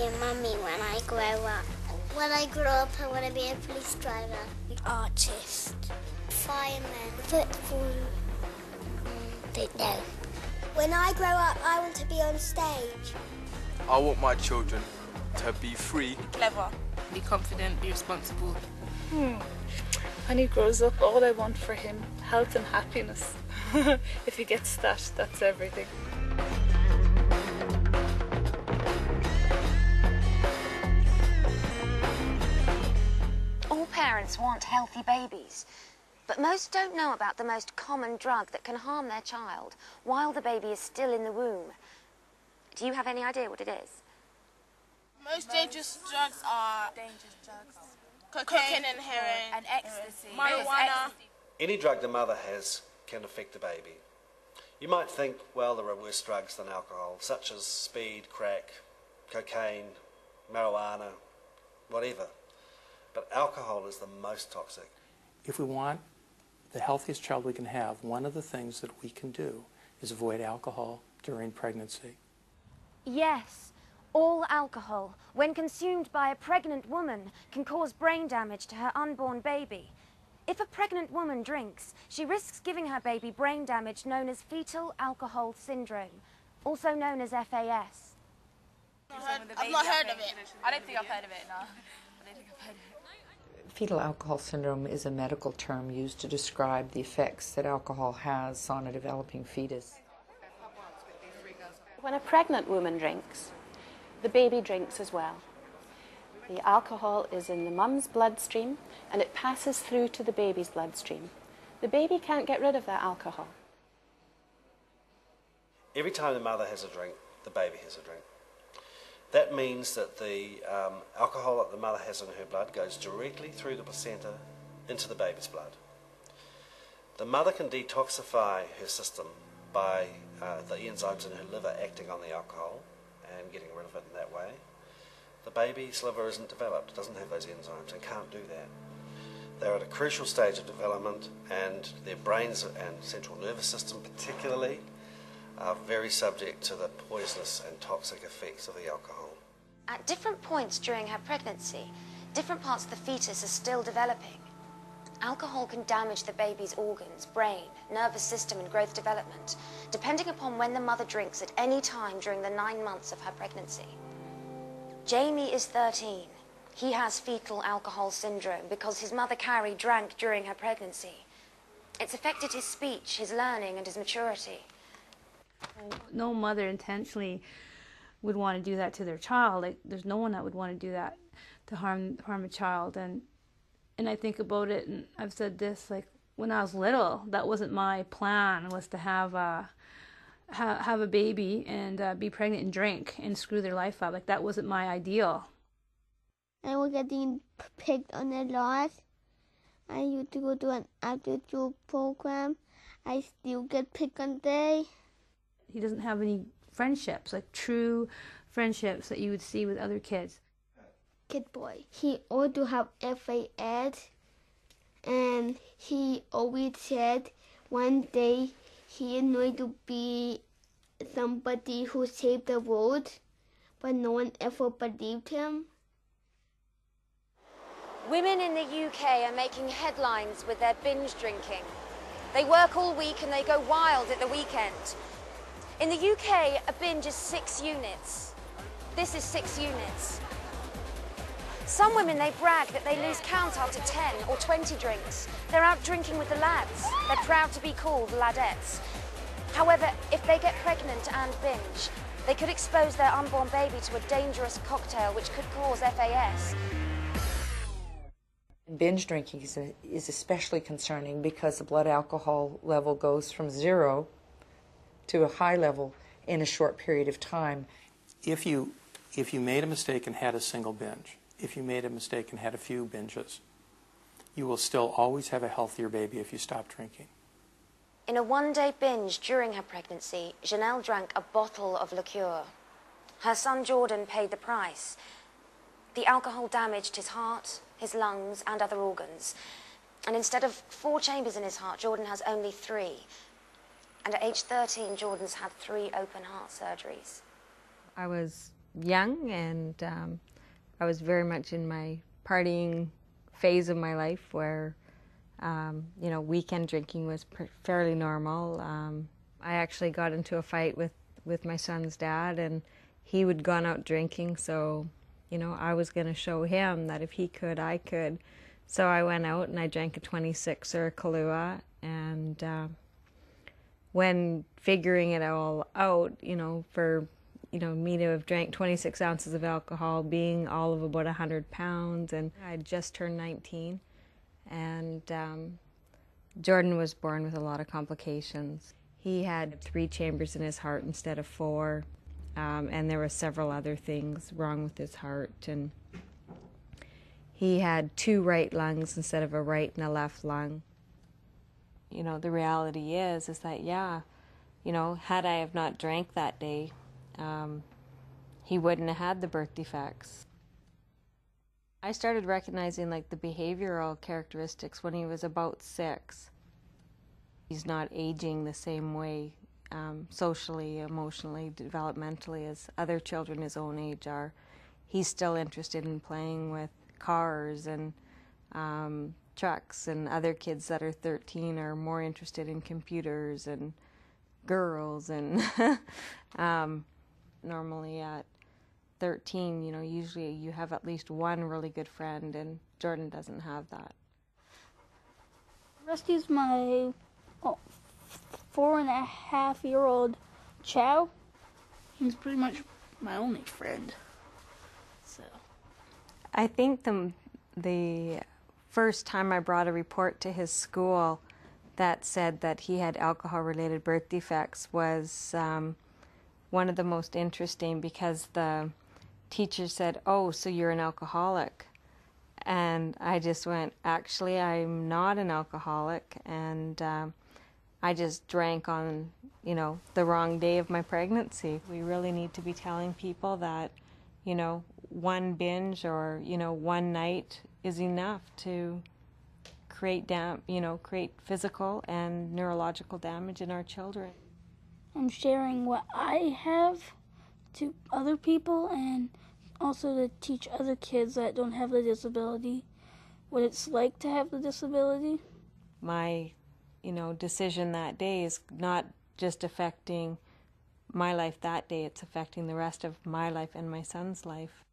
a mummy when I grow up. When I grow up, I want to be a police driver. Artist. Fireman. Football. Don't know. When I grow up, I want to be on stage. I want my children to be free. Clever. Be confident, be responsible. When he grows up, all I want for him, health and happiness. If he gets that, that's everything. All parents want healthy babies, but most don't know about the most common drug that can harm their child while the baby is still in the womb. Do you have any idea what it is? Most dangerous drugs are cocaine and heroin and ecstasy, marijuana. Any drug the mother has can affect the baby. You might think, well, there are worse drugs than alcohol, such as speed, crack, cocaine, marijuana, whatever. But alcohol is the most toxic. If we want the healthiest child we can have, one of the things that we can do is avoid alcohol during pregnancy. Yes, all alcohol, when consumed by a pregnant woman, can cause brain damage to her unborn baby. If a pregnant woman drinks, she risks giving her baby brain damage known as fetal alcohol syndrome, also known as FAS. I've not heard of it. I don't think I've heard of it, no. I don't think I've heard of it. Fetal alcohol syndrome is a medical term used to describe the effects that alcohol has on a developing fetus. When a pregnant woman drinks, the baby drinks as well. The alcohol is in the mum's bloodstream and it passes through to the baby's bloodstream. The baby can't get rid of that alcohol. Every time the mother has a drink, the baby has a drink. That means that the alcohol that the mother has in her blood goes directly through the placenta into the baby's blood. The mother can detoxify her system by the enzymes in her liver acting on the alcohol and getting rid of it in that way. The baby's liver isn't developed, it doesn't have those enzymes and can't do that. They're at a crucial stage of development and their brains and central nervous system particularly are very subject to the poisonous and toxic effects of the alcohol. At different points during her pregnancy, different parts of the fetus are still developing. Alcohol can damage the baby's organs, brain, nervous system and growth development, depending upon when the mother drinks at any time during the 9 months of her pregnancy. Jamie is 13. He has fetal alcohol syndrome because his mother Carrie drank during her pregnancy. It's affected his speech, his learning and his maturity. No mother intentionally would want to do that to their child. Like, there's no one that would want to do that to harm a child. And I think about it, and I've said this, like, when I was little, that wasn't my plan, was to have a baby and be pregnant and drink and screw their life up. Like, that wasn't my ideal. I was getting picked on a lot. I used to go to an after-school program. I still get picked on today. He doesn't have any friendships, like true friendships that you would see with other kids. Kid boy. He ought to have FAS, and he always said one day he is going to be somebody who saved the world, but no one ever believed him. Women in the UK are making headlines with their binge drinking. They work all week and they go wild at the weekend. In the UK, a binge is 6 units. This is 6 units. Some women, they brag that they lose count after 10 or 20 drinks. They're out drinking with the lads. They're proud to be called ladettes. However, if they get pregnant and binge, they could expose their unborn baby to a dangerous cocktail which could cause FAS. Binge drinking is especially concerning because the blood alcohol level goes from 0 to a high level in a short period of time. If you made a mistake and had a single binge, if you made a mistake and had a few binges, you will still always have a healthier baby if you stop drinking. In a one-day binge during her pregnancy, Janelle drank a bottle of liqueur. Her son Jordan paid the price. The alcohol damaged his heart, his lungs and other organs. And instead of 4 chambers in his heart, Jordan has only 3. And at age 13, Jordan's had 3 open heart surgeries. I was young, and I was very much in my partying phase of my life where, you know, weekend drinking was fairly normal. I actually got into a fight with my son's dad, and he had gone out drinking, so, you know, I was going to show him that if he could, I could. So I went out and I drank a 26er Kahlua, and when figuring it all out, you know, for, you know, me to have drank 26 ounces of alcohol, being all of about 100 pounds, and I had just turned 19, and Jordan was born with a lot of complications. He had 3 chambers in his heart instead of 4, and there were several other things wrong with his heart, and he had 2 right lungs instead of a right and a left lung. You know, the reality is that, yeah, you know, had I have not drank that day, he wouldn't have had the birth defects. I started recognizing, like, the behavioral characteristics when he was about 6. He's not aging the same way socially, emotionally, developmentally as other children his own age are. He's still interested in playing with cars and trucks, and other kids that are 13 are more interested in computers and girls, and normally at 13, you know, usually you have at least one really good friend, and Jordan doesn't have that. Rusty's my 4.5-year-old Chow. He's pretty much my only friend. So I think the first time I brought a report to his school that said that he had alcohol-related birth defects was one of the most interesting, because the teacher said, "Oh, so you're an alcoholic?" And I just went, "Actually, I'm not an alcoholic, and I just drank on, you know, the wrong day of my pregnancy." We really need to be telling people that, you know, one binge or, you know, one night is enough to create create physical and neurological damage in our children. I'm sharing what I have to other people, and also to teach other kids that don't have the disability what it's like to have the disability. My, you know, decision that day is not just affecting my life that day, it's affecting the rest of my life and my son's life.